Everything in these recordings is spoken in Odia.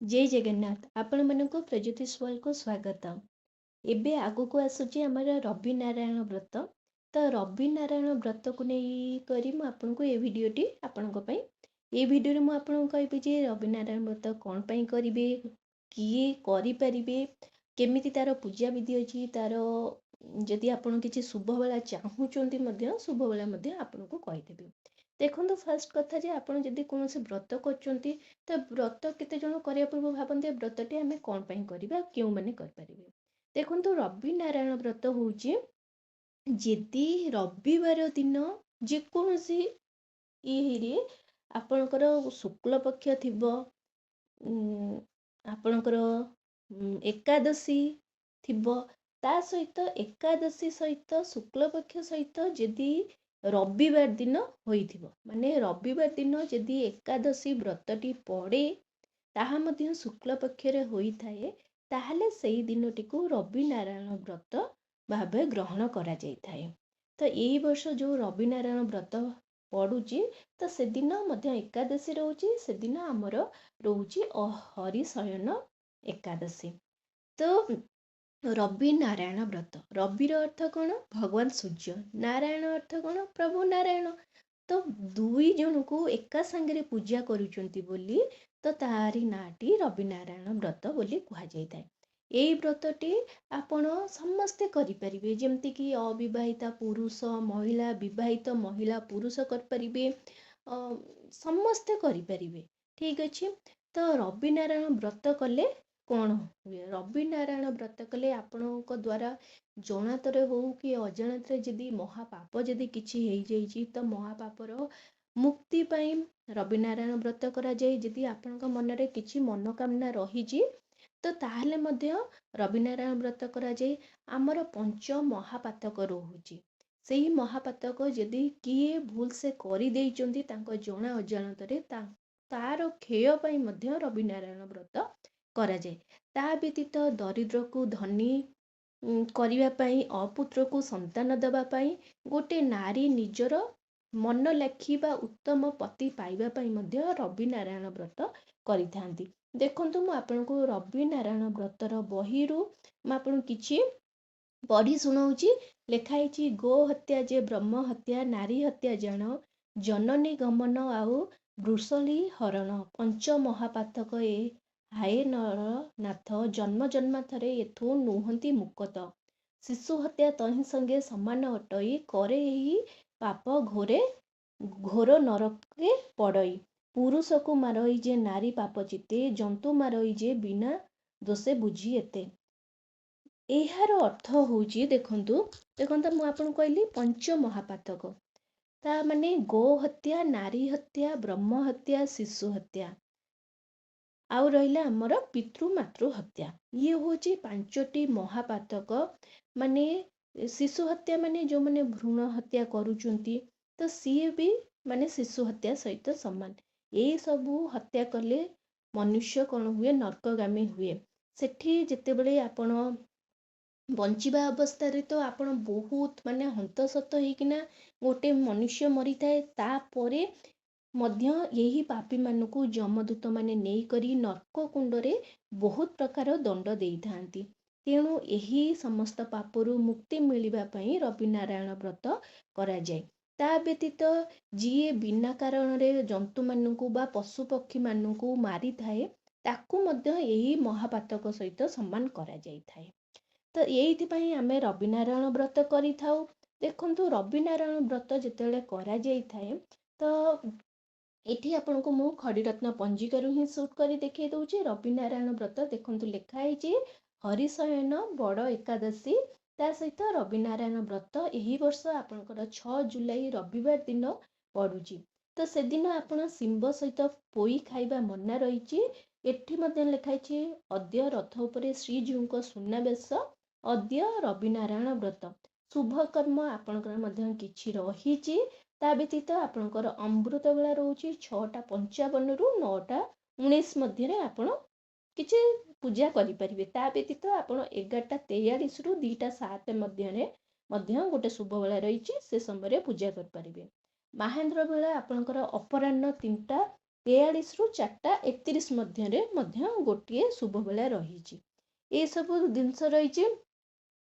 जय जगन्नाथ आपण मानक प्रज्योतिष वर्ल्ड को स्वागत। एबे आगु को आसुची हमर रवि नारायण व्रत। तो रवि नारायण व्रत को नहीं करी मु आपन को ए वीडियोटी आपन को पई ए वीडियो रे मु आपन को कहबी जे रवि नारायण व्रत कोन पई करिवे, किए करि परिबे, केमिति तार पूजा विधि अछि, तार जदि आपन किछि शुभ बेला चाहूचंती मध्य शुभ बेला मध्य आपन को कहि देबे। देखो फास्ट कथा जे आपन जदि कोनोसी व्रत करचंती तो व्रत केते जण करिया पूर्व भाबन्ते व्रतटी आमे कोन पई करिबा, केउ माने कर परिबे। देखो रवि नारायण व्रत होउची जदि रविवार दिन जेकोसी इहिरे आपणकर शुक्ल पक्ष थिबो, आपणकर एकादशी थिबो, ता सहित एकादशी सहित शुक्ल पक्ष सहित जदि रविवार दिन होइथिबो, माने रविवार दिन जदि एकादशी व्रतटी पड़े ताहा मध्य शुक्ल पक्षरे होइथाए, ताहले सेही दिनटिको रवि नारायण व्रत भावे ग्रहण करा जाइथाए। तो एई वर्ष जो रवि नारायण व्रत पड़ुची तो से दिन मध्य एकादशी रोची, से दिन हमर रोची हरिशयन एकादशी। तो रवि नारायण व्रत, रविर अर्थ कौन? भगवान सूर्य, नारायण अर्थ कौन? प्रभु नारायण। तो दुई जन को एका संगे पूजा करुचंती बोली तो तारी नाटी रवि नारायण व्रत बोली कहा जाइथाए। एई व्रतटी आपण समस्ते करि परिबे, जेमति कि अविवाहिता पुरुष महिला, विवाहित महिला पुरुष कर परिबे, समस्ते करि परिबे। ठीक अछि। तो रवि नारायण व्रत कले कौन हुए? रवि नारायण व्रत कले आपणक द्वारा जनातरे हो कि अजाणतरे जदि महापाप जदि किछि हेइ जाइछि तो महापापर मुक्ति पाई रवि नारायण व्रत करा जाय। जदि आपणक मनरे किछि मनोकामना रहिछि तो ताहले मध्य रवि नारायण व्रत करा जाय। आमर पंच महापातक रहुछि, सेही महापातक जदि किए भूल से करि देइचंती तांको जणा अजाणतरे तार क्षय पाई मध्य रवि नारायण व्रत करा जाय। ता व्यतीत दरिद्र को धनी करिवा पाई, अपुत्र को संतान देवा पाई, गोटे नारी निजर मन लेखिबा उत्तम पति पाइबा पाई मध्य रवि नारायण व्रत करिथांती। देखंतु मु आपनको रवि नारायण व्रतर बहिरु मु आपन किछि पढ़ी सुनाउची। लेखाइछि गो हत्या जे ब्रह्म हत्या, नारी हत्या जान, जननी गमन आउ वृषली हरण, पंच महापातक ए हाय नर नाथ, जन्म जन्माथरे एथु नुहंती मुकत, शिशु हत्या तहि संगे समान अटई, करे एही पाप घोरे घोर नरके पड़ई, पुरुष को मारई जे नारी पाप चिते, जंतु मारई जे बिना दोषे बुझी एते। एहार अर्थ होउची देखंतु मु आपन कहली पंच महापातक, ता माने गो हत्या, नारी हत्या, ब्रह्म हत्या, शिशु हत्या आउ रहिला हमर पितृ मातृ हत्या। ये होची पांचटी महापातक। माने शिशु हत्या माने जो माने भ्रूण हत्या करूचंती तो सीए भी माने शिशु हत्या सहित समान। ए सबु हत्या कले मनुष्य कौन हुए? नरकगामी हुए। सेठी जेतेबेले आपण बंचिबा अवस्था रे तो आपण बहुत माने हंतसत होइकिना गोटे मनुष्य मरी थाए, तापरे मध्य यही पापी मानकु जमदूत माने नेई करी नरक कुंडरे बहुत प्रकार दंड देई थांती। तेणु यही समस्त पापरु मुक्ति मिलिबा पई रवि नारायण व्रत करा जाय। ता व्यतीत जिए बिना कारण रे जंतु मानकु बा पशु पक्षी मानकु मारी थाए, ताकू मध्य यही महापातक सहित समान करा जाय थाए। तो एइथि पई आमे रवि नारायण व्रत करि थाउ। देखंतु रवि नारायण व्रत जेतेले करा जाय थाए तो एठी आपनको मु खड़ीरत्न पंजिकारु ही शूट करी देखै दउची। रवि नारायण व्रत देखंतु लेखा है हरिशयन बड़ एकादशी, ता सहित रवि नारायण व्रत एही वर्ष आपनकर 6 जुलाई रविवार दिन पड़ुची। तो से दिन आपण सिंब सहित पोई खाइबा मना रहिची। एठी मध्य लेखाइछि अद्य रथ उपरे श्रीजीउको सुनाबेश, अद्य रवि नारायण व्रत शुभ कर्म आपनकर मध्य किछि रहिची। ता व्यतीत आपनकर अमृत बेला रोची 6:55 रु 9:19 मध्य आपण किछि पूजा करि परिबे। ता व्यतीत आपण 11:43 रु 2:07 मध्य गोटे शुभ बेला रहिची, से समय पूजा कर परिबे। महेंद्र बेला आपनकर अपराह्न 3टा 43 ରୁ 4ଟା 31 ମଧ୍ୟରେ ମଧ୍ୟ ଗୋଟିଏ ଶୁଭ ବେଳା ରହିଛି। ଏସବୁ ଜିନିଷ ରହିଛି।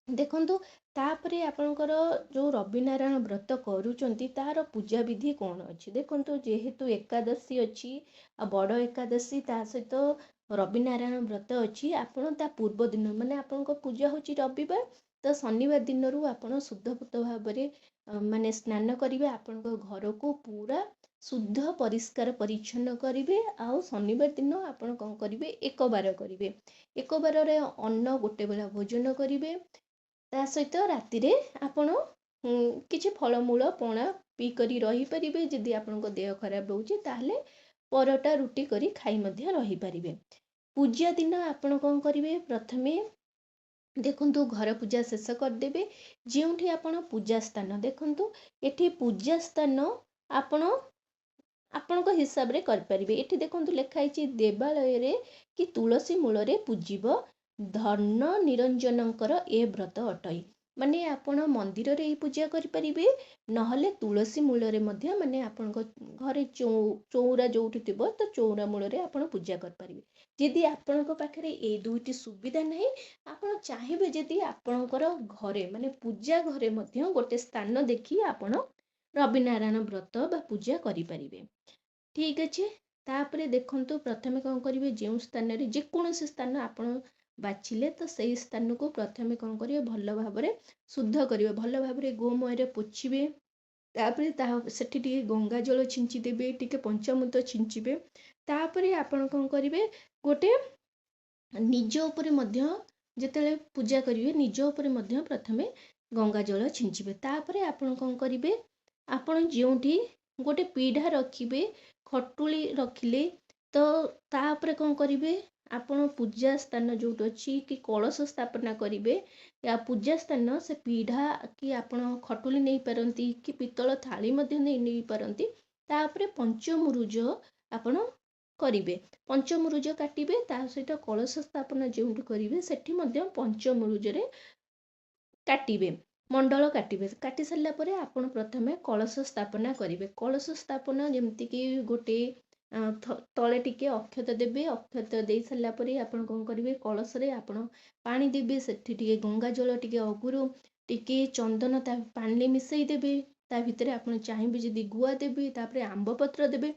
ଦେଖନ୍ତୁ, ତାପରେ ଆପଣଙ୍କର ଯେଉଁ ରବିନାରାୟଣ ବ୍ରତ କରୁଛନ୍ତି ତାର ପୂଜାବିଧି କ'ଣ ଅଛି। ଦେଖନ୍ତୁ, ଯେହେତୁ ଏକାଦଶୀ ଅଛି ଆଉ ବଡ଼ ଏକାଦଶୀ ତା ସହିତ ରବିନାରାୟଣ ବ୍ରତ ଅଛି, ଆପଣ ତା ପୂର୍ବ ଦିନ ମାନେ ଆପଣଙ୍କ ପୂଜା ହେଉଛି ରବିବାର, ତ ଶନିବାର ଦିନରୁ ଆପଣ ଶୁଦ୍ଧପୂତ ଭାବରେ ମାନେ ସ୍ନାନ କରିବେ, ଆପଣଙ୍କ ଘରକୁ ପୁରା ଶୁଦ୍ଧ ପରିଷ୍କାର ପରିଚ୍ଛନ୍ନ କରିବେ। ଆଉ ଶନିବାର ଦିନ ଆପଣ କ'ଣ କରିବେ, ଏକବାର କରିବେ। ଏକବାରରେ ଅନ୍ନ ଗୋଟେ ବେଳା ଭୋଜନ କରିବେ। ତା ସହିତ ରାତିରେ ଆପଣ କିଛି ଫଳମୂଳ ପଣା ପିଇକରି ରହିପାରିବେ। ଯଦି ଆପଣଙ୍କ ଦେହ ଖରାପ ରହୁଛି ତାହେଲେ ପରଟା ରୁଟି କରି ଖାଇ ମଧ୍ୟ ରହିପାରିବେ। ପୂଜା ଦିନ ଆପଣ କ'ଣ କରିବେ, ପ୍ରଥମେ ଦେଖନ୍ତୁ ଘର ପୂଜା ଶେଷ କରିଦେବେ। ଯେଉଁଠି ଆପଣ ପୂଜା ସ୍ଥାନ, ଦେଖନ୍ତୁ ଏଠି ପୂଜା ସ୍ଥାନ ଆପଣ ଆପଣଙ୍କ ହିସାବରେ କରିପାରିବେ। ଏଠି ଦେଖନ୍ତୁ ଲେଖା ହେଇଛି, ଦେବାଳୟରେ କି ତୁଳସୀ ମୂଳରେ ପୂଜିବ ଧର୍ଣ୍ଣ ନିରଞ୍ଜନଙ୍କର ଏ ବ୍ରତ ଅଟଇ। ମାନେ ଆପଣ ମନ୍ଦିରରେ ଏଇ ପୂଜା କରିପାରିବେ, ନହେଲେ ତୁଳସୀ ମୂଳରେ ମଧ୍ୟ, ମାନେ ଆପଣଙ୍କ ଘରେ ଚଉରା ଯେଉଁଠି ଥିବ ତ ଚଉରା ମୂଳରେ ଆପଣ ପୂଜା କରିପାରିବେ। ଯଦି ଆପଣଙ୍କ ପାଖରେ ଏଇ ଦୁଇଟି ସୁବିଧା ନାହିଁ, ଆପଣ ଚାହିଁବେ ଯଦି ଆପଣଙ୍କର ଘରେ ମାନେ ପୂଜା ଘରେ ମଧ୍ୟ ଗୋଟେ ସ୍ଥାନ ଦେଖି ଆପଣ ରବିନାରାୟଣ ବ୍ରତ ବା ପୂଜା କରିପାରିବେ। ଠିକ୍ ଅଛି। ତାପରେ ଦେଖନ୍ତୁ, ପ୍ରଥମେ କ'ଣ କରିବେ, ଯେଉଁ ସ୍ଥାନରେ ଯେକୌଣସି ସ୍ଥାନ ଆପଣ ବାଛିଲେ ତ ସେଇ ସ୍ଥାନକୁ ପ୍ରଥମେ କ'ଣ କରିବେ, ଭଲ ଭାବରେ ଶୁଦ୍ଧ କରିବେ, ଭଲ ଭାବରେ ଗୋମୟରେ ପୋଛିବେ। ତାପରେ ସେଠି ଟିକେ ଗଙ୍ଗା ଜଳ ଛିଞ୍ଚି ଦେବେ, ଟିକେ ପଞ୍ଚାମୃତ ଛିଞ୍ଚିବେ। ତାପରେ ଆପଣ କ'ଣ କରିବେ, ଗୋଟେ ନିଜ ଉପରେ ମଧ୍ୟ ଯେତେବେଳେ ପୂଜା କରିବେ, ନିଜ ଉପରେ ମଧ୍ୟ ପ୍ରଥମେ ଗଙ୍ଗା ଜଳ ଛିଞ୍ଚିବେ। ତାପରେ ଆପଣ କ'ଣ କରିବେ, ଆପଣ ଯେଉଁଠି ଗୋଟେ ପିଢ଼ା ରଖିବେ, ଖଟୁଳି ରଖିଲେ, ତ ତା ଉପରେ କ'ଣ କରିବେ, ଆପଣ ପୂଜା ସ୍ଥାନ ଯେଉଁଠି ଅଛି କି କଳସ ସ୍ଥାପନା କରିବେ, ପୂଜା ସ୍ଥାନ ସେ ପିଢ଼ା କି ଆପଣ ଖଟୁଳି ନେଇପାରନ୍ତି କି ପିତ୍ତଳ ଥାଳି ମଧ୍ୟ ନେଇପାରନ୍ତି। ତାପରେ ପଞ୍ଚମୁରୁଜ ଆପଣ କରିବେ, ପଞ୍ଚମୁରୁଜ କାଟିବେ। ତା ସହିତ କଳସ ସ୍ଥାପନା ଯେଉଁଠି କରିବେ ସେଠି ମଧ୍ୟ ପଞ୍ଚମୁରୁଜରେ କାଟିବେ, ମଣ୍ଡଳ କାଟିବେ। କାଟି ସାରିଲା ପରେ ଆପଣ ପ୍ରଥମେ କଳସ ସ୍ଥାପନା କରିବେ। କଳସ ସ୍ଥାପନା ଯେମିତିକି ଗୋଟେ ତଳେ ଟିକେ ଅକ୍ଷତ ଦେବେ। ଅକ୍ଷତ ଦେଇ ସାରିଲା ପରେ ଆପଣ କ'ଣ କରିବେ, କଳସରେ ଆପଣ ପାଣି ଦେବେ, ସେଠି ଟିକେ ଗଙ୍ଗା ଜଳ, ଟିକେ ଅଗୁରୁ, ଟିକେ ଚନ୍ଦନ ତା ପାଣିରେ ମିଶାଇ ଦେବେ। ତା ଭିତରେ ଆପଣ ଚାହିଁବେ ଯଦି ଗୁଆ ଦେବେ। ତାପରେ ଆମ୍ବପତ୍ର ଦେବେ।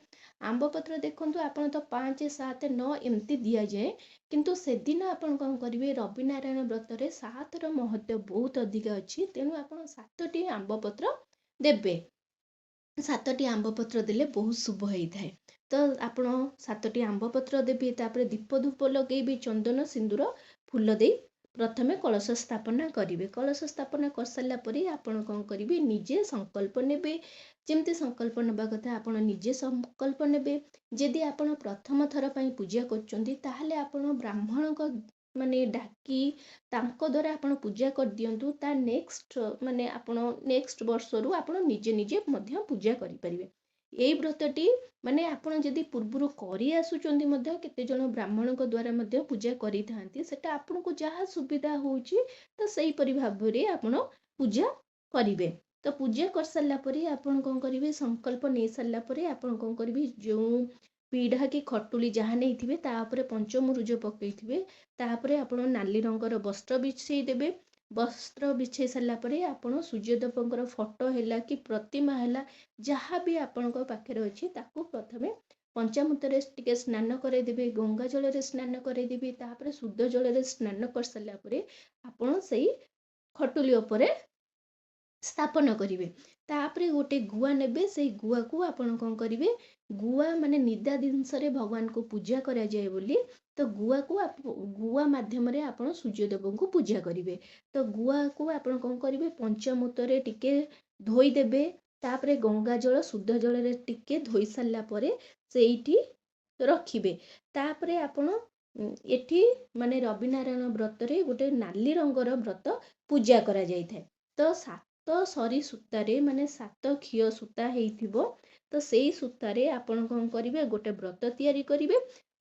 ଆମ୍ବପତ୍ର ଦେଖନ୍ତୁ, ଆପଣ ତ 5, 7, 9 ଏମିତି ଦିଆଯାଏ, କିନ୍ତୁ ସେଦିନ ଆପଣ କ'ଣ କରିବେ, ରବିନାରାୟଣ ବ୍ରତରେ 7ର ମହତ୍ତ୍ୱ ବହୁତ ଅଧିକା ଅଛି, ତେଣୁ ଆପଣ 7ଟି ଆମ୍ବପତ୍ର ଦେବେ। 7ଟି ଆମ୍ବପତ୍ର ଦେଲେ ବହୁତ ଶୁଭ ହେଇଥାଏ। ତ ଆପଣ 7ଟି ଆମ୍ବପତ୍ର ଦେବେ। ତାପରେ ଦୀପ ଧୂପ ଲଗେଇବେ, ଚନ୍ଦନ ସିନ୍ଦୁର ଫୁଲ ଦେଇ ପ୍ରଥମେ କଳସ ସ୍ଥାପନା କରିବେ। କଳସ ସ୍ଥାପନା କରିସାରିଲା ପରେ ଆପଣ କ'ଣ କରିବେ, ନିଜେ ସଂକଳ୍ପ ନେବେ। ଯେମିତି ସଂକଳ୍ପ ନେବା କଥା ଆପଣ ନିଜେ ସଂକଳ୍ପ ନେବେ। ଯଦି ଆପଣ ପ୍ରଥମ ଥର ପାଇଁ ପୂଜା କରୁଛନ୍ତି, ତାହେଲେ ଆପଣ ବ୍ରାହ୍ମଣଙ୍କ ମାନେ ଡାକି ତାଙ୍କ ଦ୍ୱାରା ଆପଣ ପୂଜା କରିଦିଅନ୍ତୁ। ତା ମାନେ ଆପଣ ନେକ୍ସଟ ବର୍ଷରୁ ଆପଣ ନିଜେ ନିଜେ ମଧ୍ୟ ପୂଜା କରିପାରିବେ। ଏଇ ବ୍ରତଟି ମାନେ ଆପଣ ଯଦି ପୂର୍ବରୁ କରି ଆସୁଛନ୍ତି, ମଧ୍ୟ କେତେଜଣ ବ୍ରାହ୍ମଣଙ୍କ ଦ୍ୱାରା ମଧ୍ୟ ପୂଜା କରିଥାନ୍ତି। ସେଟା ଆପଣଙ୍କୁ ଯାହା ସୁବିଧା ହେଉଛି ତ ସେଇପରି ଭାବରେ ଆପଣ ପୂଜା କରିବେ। ତ ପୂଜା କରିସାରିଲା ପରେ ଆପଣ କ'ଣ କରିବେ, ସଂକଳ୍ପ ନେଇସାରିଲା ପରେ ଆପଣ କ'ଣ କରିବେ, ଯେଉଁ ପିଢ଼ା କି ଖଟୁଳି ଯାହା ନେଇଥିବେ ତା ଉପରେ ପଞ୍ଚମୁରୁଜ ପକେଇଥିବେ। ତାପରେ ଆପଣ ନାଲି ରଙ୍ଗର ବସ୍ତ୍ର ବିଛେଇ ଦେବେ। ବସ୍ତ୍ର ବିଛେଇ ସାରିଲା ପରେ ଆପଣ ସୂର୍ଯ୍ୟଦେବଙ୍କର ଫଟୋ ହେଲା କି ପ୍ରତିମା ହେଲା, ଯାହା ବି ଆପଣଙ୍କ ପାଖରେ ଅଛି ତାକୁ ପ୍ରଥମେ ପଞ୍ଚାମୃତରେ ଟିକେ ସ୍ନାନ କରାଇଦେବେ, ଗଙ୍ଗା ଜଳରେ ସ୍ନାନ କରାଇଦେବେ। ତାପରେ ଶୁଦ୍ଧ ଜଳରେ ସ୍ନାନ କରିସାରିଲା ପରେ ଆପଣ ସେଇ ଖଟୁଲି ଉପରେ ସ୍ଥାପନ କରିବେ। ତାପରେ ଗୋଟେ ଗୁଆ ନେବେ, ସେଇ ଗୁଆକୁ ଆପଣ କ'ଣ କରିବେ, ଗୁଆ ମାନେ ନିଦା ଜିନିଷରେ ଭଗବାନଙ୍କୁ ପୂଜା କରାଯାଏ ବୋଲି, ତ ଗୁଆ ମାଧ୍ୟମରେ ଆପଣ ସୂର୍ଯ୍ୟଦେବଙ୍କୁ ପୂଜା କରିବେ। ତ ଗୁଆକୁ ଆପଣ କ'ଣ କରିବେ, ପଞ୍ଚାମୃତରେ ଟିକେ ଧୋଇଦେବେ। ତାପରେ ଗଙ୍ଗା ଜଳ, ଶୁଦ୍ଧ ଜଳରେ ଟିକେ ଧୋଇ ସାରିଲା ପରେ ସେଇଠି ରଖିବେ। ତାପରେ ଆପଣ ଏଠି ମାନେ ରବିନାରାୟଣ ବ୍ରତରେ ଗୋଟେ ନାଲି ରଙ୍ଗର ବ୍ରତ ପୂଜା କରାଯାଇଥାଏ। ତ 7 ସରି ସୂତାରେ ମାନେ 7 ଖିଅ ସୂତା ହେଇଥିବ। ତ ସେଇ ସୂତାରେ ଆପଣ କ'ଣ କରିବେ, ଗୋଟେ ବ୍ରତ ତିଆରି କରିବେ।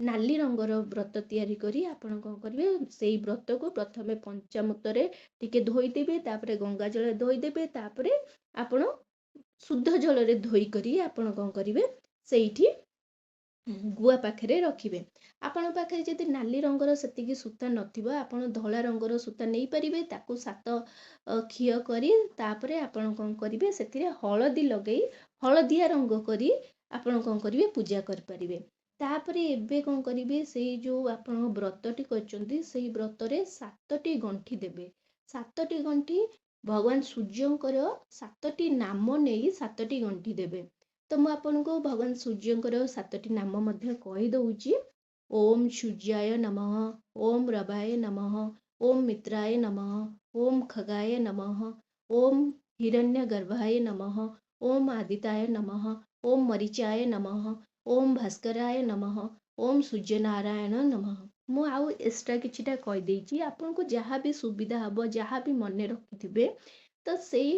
ନାଲି ରଙ୍ଗର ବ୍ରତ ତିଆରି କରି ଆପଣ କ'ଣ କରିବେ, ସେଇ ବ୍ରତକୁ ପ୍ରଥମେ ପଞ୍ଚାମୃତରେ ଟିକେ ଧୋଇଦେବେ। ତାପରେ ଗଙ୍ଗା ଜଳରେ ଧୋଇଦେବେ। ତାପରେ ଆପଣ ଶୁଦ୍ଧ ଜଳରେ ଧୋଇ କରି ଆପଣ କ'ଣ କରିବେ, ସେଇଠି ଗୁଆ ପାଖରେ ରଖିବେ। ଆପଣଙ୍କ ପାଖରେ ଯଦି ନାଲି ରଙ୍ଗର ସେତିକି ସୂତା ନଥିବ ଆପଣ ଧଳା ରଙ୍ଗର ସୂତା ନେଇପାରିବେ। ତାକୁ 7 ଖିଅ କରି ତାପରେ ଆପଣ କ'ଣ କରିବେ ସେଥିରେ ହଳଦୀ ଲଗେଇ ହଳଦିଆ ରଙ୍ଗ କରି ଆପଣ କ'ଣ କରିବେ ପୂଜା କରିପାରିବେ। ତାପରେ ଏବେ କ'ଣ କରିବେ ସେଇ ଯେଉଁ ଆପଣ ବ୍ରତଟି କରିଛନ୍ତି ସେଇ ବ୍ରତରେ 7ଟି ଗଣ୍ଠି ଦେବେ। 7ଟି ଗଣ୍ଠି ଭଗବାନ ସୂର୍ଯ୍ୟଙ୍କର 7ଟି ନାମ ନେଇ 7ଟି ଗଣ୍ଠି ଦେବେ। ତ ମୁଁ ଆପଣଙ୍କୁ ଭଗବାନ ସୂର୍ଯ୍ୟଙ୍କର 7ଟି ନାମ ମଧ୍ୟ କହିଦେଉଛି। ଓମ୍ ସୂର୍ଯ୍ୟାୟ ନମଃ, ଓମ୍ ରବାୟ ନମଃ, ଓମ୍ ମିତ୍ରାୟ ନମଃ, ଓମ୍ ଖଗାୟ ନମଃ, ଓମ୍ ହିରଣ୍ୟଗର୍ଭାୟ ନମଃ, ଓମ୍ ଆଦିତାୟ ନମଃ, ଓମ୍ ମରିଚାୟ ନମଃ, ଓମ୍ ଭାସ୍କରାୟ ନମଃ, ଓମ୍ ସୂର୍ଯ୍ୟନାରାୟଣ ନମଃ। ମୁଁ ଆଉ ଏକ୍ସଟ୍ରା କିଛିଟା କହିଦେଇଛି। ଆପଣଙ୍କୁ ଯାହା ବି ସୁବିଧା ହେବ ଯାହା ବି ମନେ ରଖିଥିବେ ତ ସେଇ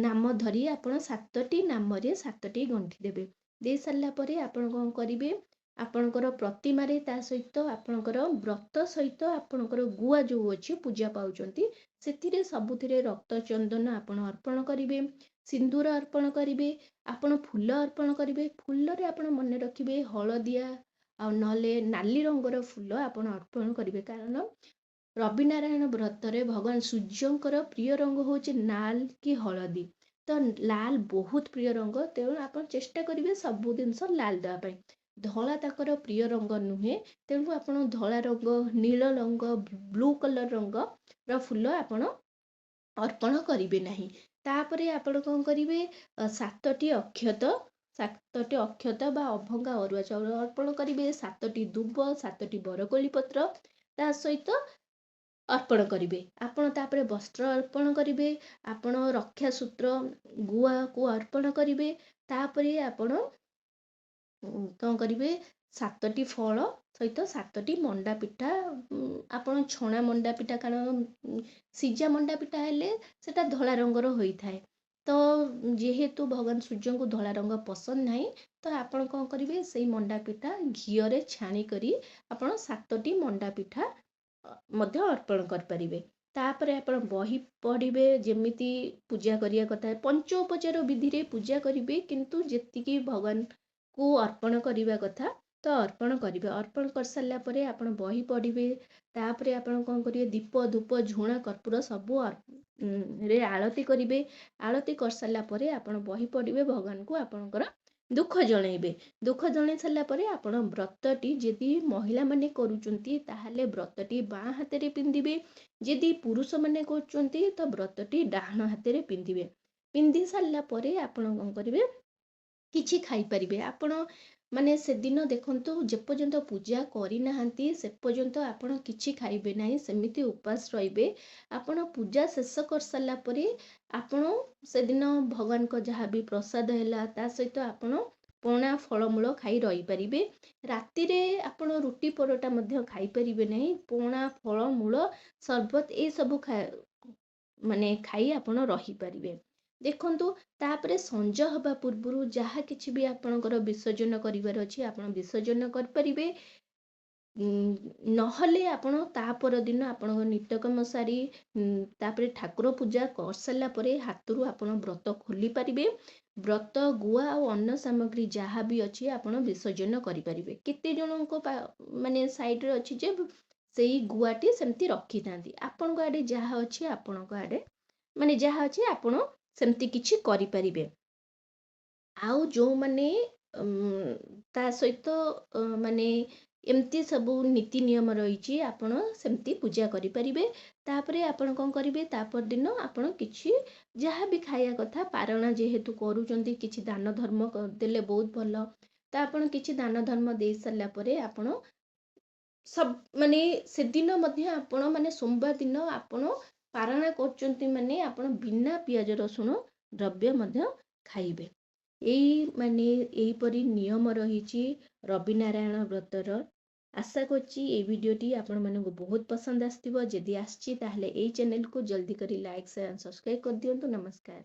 ନାମ ଧରି ଆପଣ 7ଟି ନାମରେ 7ଟି ଗଣ୍ଠି ଦେବେ। ଦେଇ ସାରିଲା ପରେ ଆପଣ କ'ଣ କରିବେ ଆପଣଙ୍କର ପ୍ରତିମାରେ ତା ସହିତ ଆପଣଙ୍କର ବ୍ରତ ସହିତ ଆପଣଙ୍କର ଗୁଆ ଯେଉଁ ଅଛି ପୂଜା ପାଉଛନ୍ତି ସେଥିରେ ସବୁଥିରେ ରକ୍ତ ଚନ୍ଦନ ଆପଣ ଅର୍ପଣ କରିବେ, ସିନ୍ଦୁର ଅର୍ପଣ କରିବେ, ଆପଣ ଫୁଲ ଅର୍ପଣ କରିବେ। ଫୁଲରେ ଆପଣ ମନେ ରଖିବେ ହଳଦିଆ ଆଉ ନହେଲେ ନାଲି ରଙ୍ଗର ଫୁଲ ଆପଣ ଅର୍ପଣ କରିବେ। କାରଣ ରବିନାରାୟଣ ବ୍ରତରେ ଭଗବାନ ସୂର୍ଯ୍ୟଙ୍କର ପ୍ରିୟ ରଙ୍ଗ ହେଉଛି ନାଲ କି ହଳଦୀ। ତ ଲାଲ ବହୁତ ପ୍ରିୟ ରଙ୍ଗ, ତେଣୁ ଆପଣ ଚେଷ୍ଟା କରିବେ ସବୁ ଜିନିଷ ଲାଲ ଦେବା ପାଇଁ। ଧଳା ତାଙ୍କର ପ୍ରିୟ ରଙ୍ଗ ନୁହେଁ, ତେଣୁ ଆପଣ ଧଳା ରଙ୍ଗ, ନୀଳ ରଙ୍ଗ, ବ୍ଲୁ କଲର ରଙ୍ଗର ଫୁଲ ଆପଣ ଅର୍ପଣ କରିବେ ନାହିଁ। ତାପରେ ଆପଣ କ'ଣ କରିବେ 7ଟି ଅକ୍ଷତ ବା ଅଭଙ୍ଗା ଅରୁଆ ଚାଉଳ ଅର୍ପଣ କରିବେ, 7ଟି ଦୁବ, 7ଟି ବରକୋଳି ପତ୍ର ତା ସହିତ ଅର୍ପଣ କରିବେ। ଆପଣ ତାପରେ ବସ୍ତ୍ର ଅର୍ପଣ କରିବେ, ଆପଣ ରକ୍ଷା ସୂତ୍ର ଗୁଆକୁ ଅର୍ପଣ କରିବେ। ତାପରେ ଆପଣ କ'ଣ କରିବେ 7ଟି ଫଳ ସହିତ 7ଟି ମଣ୍ଡା ପିଠା, ଆପଣ ଛଣା ମଣ୍ଡା ପିଠା, କାରଣ ସିଝା ମଣ୍ଡା ପିଠା ହେଲେ ସେଟା ଧଳା ରଙ୍ଗର ହୋଇଥାଏ। ତ ଯେହେତୁ ଭଗବାନ ସୂର୍ଯ୍ୟଙ୍କୁ ଧଳା ରଙ୍ଗ ପସନ୍ଦ ନାହିଁ ତ ଆପଣ କ'ଣ କରିବେ ସେଇ ମଣ୍ଡା ପିଠା ଘିଅରେ ଛାଣିକରି ଆପଣ 7ଟି ମଣ୍ଡା ପିଠା ମଧ୍ୟ ଅର୍ପଣ କରିପାରିବେ। ତାପରେ ଆପଣ ବହି ପଢ଼ିବେ, ଯେମିତି ପୂଜା କରିବା କଥା ପଞ୍ଚୋପଚାର ବିଧିରେ ପୂଜା କରିବେ, କିନ୍ତୁ ଯେତିକି ଭଗବାନଙ୍କୁ ଅର୍ପଣ କରିବା କଥା ତ ଅର୍ପଣ କରିବେ। ଅର୍ପଣ କରିସାରିଲା ପରେ ଆପଣ ବହି ପଢ଼ିବେ। ତାପରେ ଆପଣ କ'ଣ କରିବେ ଦୀପ ଧୂପ ଝୁଣା କର୍ପୂର ସବୁ ରେ ଆଳତି କରିବେ। ଆଳତି କରିସାରିଲା ପରେ ଆପଣ ବହି ପଢ଼ିବେ, ଭଗବାନଙ୍କୁ ଆପଣଙ୍କର ଦୁଃଖ ଜଣାଇବେ। ଦୁଃଖ ଜଣାଇ ସାରିଲା ପରେ ଆପଣ ବ୍ରତଟି ଯଦି ମହିଳାମାନେ କରୁଛନ୍ତି ତାହେଲେ ବ୍ରତଟି ବାଁ ହାତରେ ପିନ୍ଧିବେ, ଯଦି ପୁରୁଷମାନେ କରୁଛନ୍ତି ତ ବ୍ରତଟି ଡାହାଣ ହାତରେ ପିନ୍ଧିବେ। ପିନ୍ଧି ସାରିଲା ପରେ ଆପଣ କ'ଣ କରିବେ କିଛି ଖାଇପାରିବେ। ଆପଣ ମାନେ ସେଦିନ ଦେଖନ୍ତୁ ଯେପର୍ଯ୍ୟନ୍ତ ପୂଜା କରିନାହାନ୍ତି ସେ ପର୍ଯ୍ୟନ୍ତ ଆପଣ କିଛି ଖାଇବେ ନାହିଁ, ସେମିତି ଉପାସ ରହିବେ। ଆପଣ ପୂଜା ଶେଷ କରିସାରିଲା ପରେ ଆପଣ ସେଦିନ ଭଗବାନଙ୍କ ଯାହା ବି ପ୍ରସାଦ ହେଲା ତା ସହିତ ଆପଣ ପଣା ଫଳମୂଳ ଖାଇ ରହିପାରିବେ। ରାତିରେ ଆପଣ ରୁଟି ପରଟା ମଧ୍ୟ ଖାଇପାରିବେ ନାହିଁ। ପଣା ଫଳମୂଳ ସରବତ ଏସବୁ ମାନେ ଖାଇ ଆପଣ ରହିପାରିବେ। ଦେଖନ୍ତୁ ତାପରେ ସଞ୍ଜ ହେବା ପୂର୍ବରୁ ଯାହା କିଛି ବି ଆପଣଙ୍କର ବିସର୍ଜନ କରିବାର ଅଛି ଆପଣ ବିସର୍ଜନ କରିପାରିବେ। ନହେଲେ ଆପଣ ତା ପରଦିନ ଆପଣଙ୍କ ନିତ୍ୟକର୍ମ ସାରି ତାପରେ ଠାକୁର ପୂଜା କରିସାରିଲା ପରେ ହାତରୁ ଆପଣ ବ୍ରତ ଖୋଲି ପାରିବେ। ବ୍ରତ ଗୁଆ ଆଉ ଅନ୍ନ ସାମଗ୍ରୀ ଯାହା ବି ଅଛି ଆପଣ ବିସର୍ଜନ କରିପାରିବେ। କେତେ ଜଣଙ୍କ ମାନେ ସାଇଡ଼ରେ ଅଛି ଯେ ସେଇ ଗୁଆଟି ସେମିତି ରଖିଥାନ୍ତି। ଆପଣଙ୍କ ଆଡ଼େ ଯାହା ଅଛି ଆପଣଙ୍କ ଆଡ଼େ ମାନେ ଯାହା ଅଛି ଆପଣ ସେମିତି କିଛି କରିପାରିବେ। ଆଉ ଯେଉଁମାନେ ତା ସହିତ ମାନେ ଏମିତି ସବୁ ନୀତି ନିୟମ ରହିଛି ଆପଣ ସେମିତି ପୂଜା କରିପାରିବେ। ତାପରେ ଆପଣ କ'ଣ କରିବେ ତା ପରଦିନ ଆପଣ କିଛି ଯାହା ବି ଖାଇବା କଥା ପାରଣା ଯେହେତୁ କରୁଛନ୍ତି କିଛି ଦାନ ଧର୍ମ ଦେଲେ ବହୁତ ଭଲ। ତ ଆପଣ କିଛି ଦାନ ଧର୍ମ ଦେଇ ସାରିଲା ପରେ ଆପଣ ମାନେ ସେଦିନ ମଧ୍ୟ ଆପଣ ମାନେ ସୋମବାର ଦିନ ଆପଣ ପାରଣା କରୁଛନ୍ତି ମାନେ ଆପଣ ବିନା ପିଆଜ ରସୁଣ ଦ୍ରବ୍ୟ ମଧ୍ୟ ଖାଇବେ। ମାନେ ଏହିପରି ନିୟମ ରହିଛି ରବିନାରାୟଣ ବ୍ରତର। ଆଶା କରୁଛି এই ଭିଡ଼ିଓଟି ଆପଣମାନଙ୍କୁ ବହୁତ ପସନ୍ଦ ଆସିଥିବ। ଯଦି ଆସିଛି ତାହେଲେ এই ଚ୍ୟାନେଲକୁ ଜଲ୍ଦି କରି ଲାଇକ୍ ସେୟାର ସବସ୍କ୍ରାଇବ୍ କରିଦିଅନ୍ତୁ। ନମସ୍କାର।